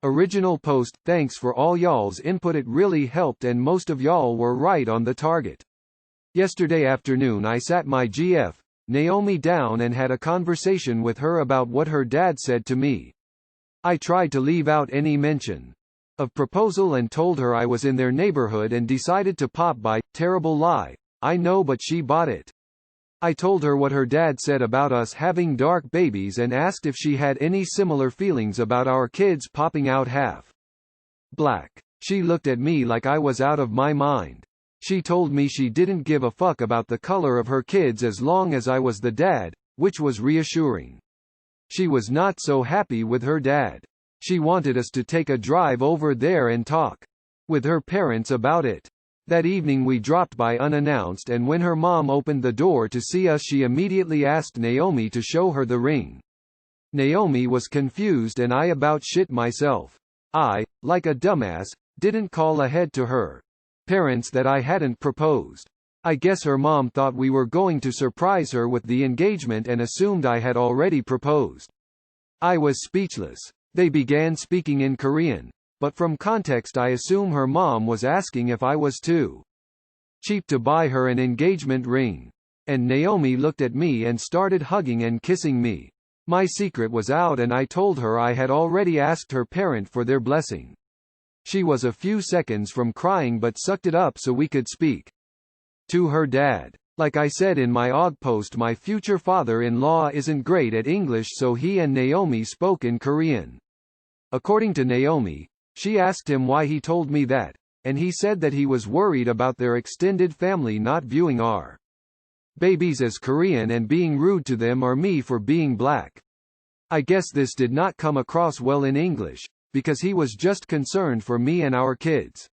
Original post, thanks for all y'all's input, it really helped and most of y'all were right on the target. Yesterday afternoon I sat my GF, Naomi down and had a conversation with her about what her dad said to me. I tried to leave out any mention of proposal and told her I was in their neighborhood and decided to pop by. Terrible lie, I know, but she bought it. I told her what her dad said about us having dark babies and asked if she had any similar feelings about our kids popping out half black. She looked at me like I was out of my mind. She told me she didn't give a fuck about the color of her kids as long as I was the dad, which was reassuring. She was not so happy with her dad. She wanted us to take a drive over there and talk with her parents about it. That evening we dropped by unannounced, and when her mom opened the door to see us she immediately asked Naomi to show her the ring. Naomi was confused and I about shit myself. I, like a dumbass, didn't call ahead to her parents that I hadn't proposed. I guess her mom thought we were going to surprise her with the engagement and assumed I had already proposed. I was speechless. They began speaking in Korean, but from context I assume her mom was asking if I was too cheap to buy her an engagement ring. And Naomi looked at me and started hugging and kissing me. My secret was out and I told her I had already asked her parent for their blessing. She was a few seconds from crying but sucked it up so we could speak to her dad. Like I said in my OG post, my future father-in-law isn't great at English, so he and Naomi spoke in Korean. According to Naomi, she asked him why he told me that, and he said that he was worried about their extended family not viewing our babies as Korean and being rude to them or me for being black. I guess this did not come across well in English, because he was just concerned for me and our kids.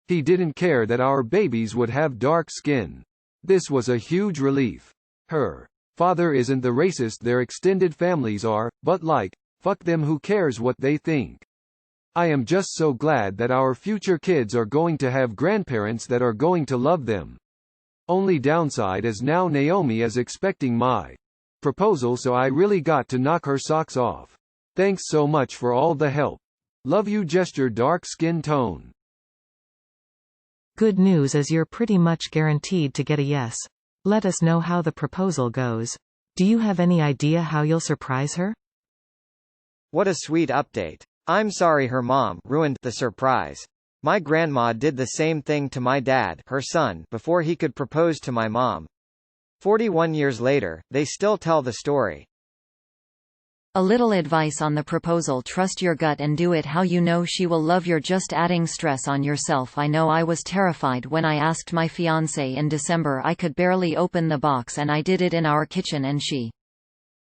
He didn't care that our babies would have dark skin. This was a huge relief. Her father isn't the racist their extended families are, but like, fuck them, who cares what they think. I am just so glad that our future kids are going to have grandparents that are going to love them. Only downside is now Naomi is expecting my proposal, so I really got to knock her socks off. Thanks so much for all the help. Love you. Gesture dark skin tone. Good news is you're pretty much guaranteed to get a yes. Let us know how the proposal goes. Do you have any idea how you'll surprise her? What a sweet update. I'm sorry her mom ruined the surprise. My grandma did the same thing to my dad, her son, before he could propose to my mom. 41 years later, they still tell the story. A little advice on the proposal: trust your gut and do it how you know she will love. You're just adding stress on yourself. I know I was terrified when I asked my fiancé in December. I could barely open the box and I did it in our kitchen and she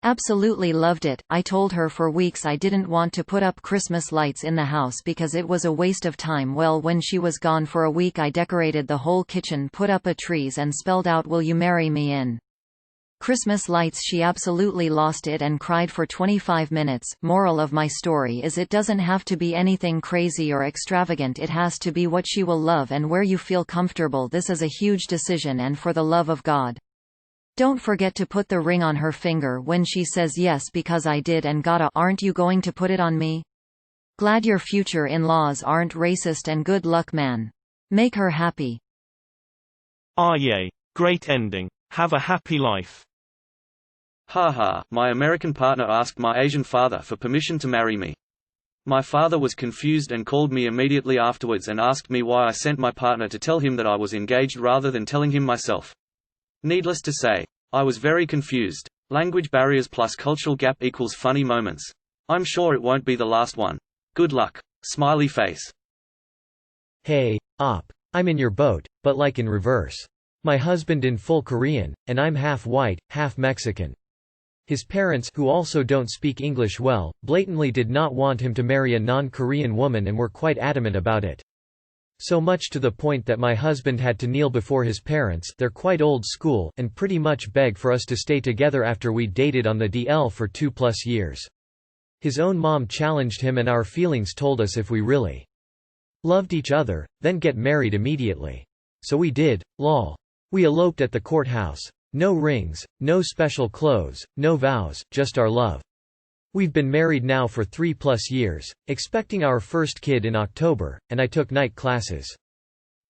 absolutely loved it. I told her for weeks I didn't want to put up Christmas lights in the house because it was a waste of time. Well, when she was gone for a week I decorated the whole kitchen, put up a trees and spelled out "Will you marry me" in Christmas lights. She absolutely lost it and cried for 25 minutes. Moral of my story is it doesn't have to be anything crazy or extravagant. It has to be what she will love and where you feel comfortable. This is a huge decision, and for the love of God, don't forget to put the ring on her finger when she says yes, because I did and aren't you going to put it on me? Glad your future in-laws aren't racist, and good luck, man. Make her happy. Ah yay. Great ending. Have a happy life. Haha, my American partner asked my Asian father for permission to marry me. My father was confused and called me immediately afterwards and asked me why I sent my partner to tell him that I was engaged rather than telling him myself. Needless to say, I was very confused. Language barriers plus cultural gap equals funny moments. I'm sure it won't be the last one. Good luck. Smiley face. Hey, op. I'm in your boat, but like in reverse. My husband in full Korean, and I'm half white, half Mexican. His parents, who also don't speak English well, blatantly did not want him to marry a non-Korean woman and were quite adamant about it. So much to the point that my husband had to kneel before his parents, they're quite old school, and pretty much beg for us to stay together after we dated on the DL for 2+ years. His own mom challenged him and our feelings told us if we really loved each other, then get married immediately. So we did, lol. We eloped at the courthouse. No rings, no special clothes, no vows, just our love. We've been married now for 3+ years, expecting our first kid in October, and I took night classes.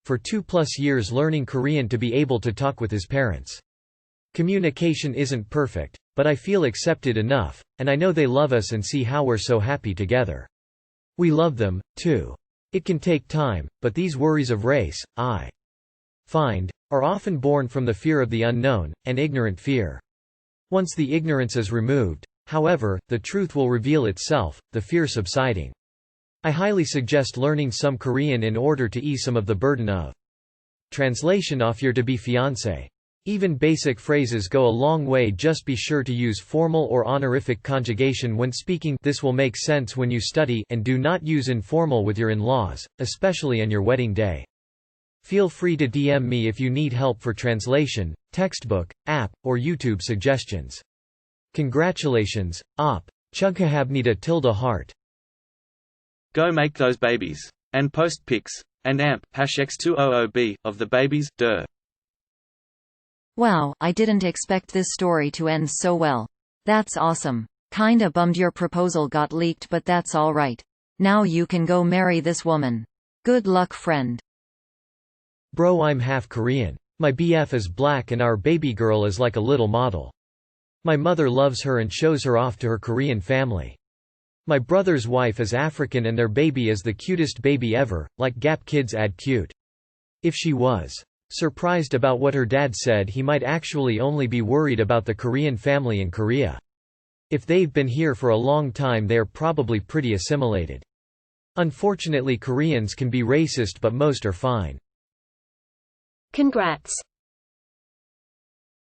For 2+ years learning Korean to be able to talk with his parents. Communication isn't perfect, but I feel accepted enough, and I know they love us and see how we're so happy together. We love them, too. It can take time, but these worries of race, I find, are often born from the fear of the unknown, and ignorant fear. Once the ignorance is removed, however, the truth will reveal itself, the fear subsiding. I highly suggest learning some Korean in order to ease some of the burden of translation off your to-be fiancé. Even basic phrases go a long way. Just be sure to use formal or honorific conjugation when speaking. This will make sense when you study, and do not use informal with your in-laws, especially on your wedding day. Feel free to DM me if you need help for translation, textbook, app, or YouTube suggestions. Congratulations, Op. Chugkahabnita heart. Go make those babies. And post pics. And amp, #X200B, of the babies, duh. Wow, I didn't expect this story to end so well. That's awesome. Kinda bummed your proposal got leaked, but that's alright. Now you can go marry this woman. Good luck, friend. Bro, I'm half Korean. My BF is black and our baby girl is like a little model. My mother loves her and shows her off to her Korean family. My brother's wife is African and their baby is the cutest baby ever, like Gap Kids ad cute. If she was surprised about what her dad said, he might actually only be worried about the Korean family in Korea. If they've been here for a long time, they are probably pretty assimilated. Unfortunately, Koreans can be racist, but most are fine. Congrats.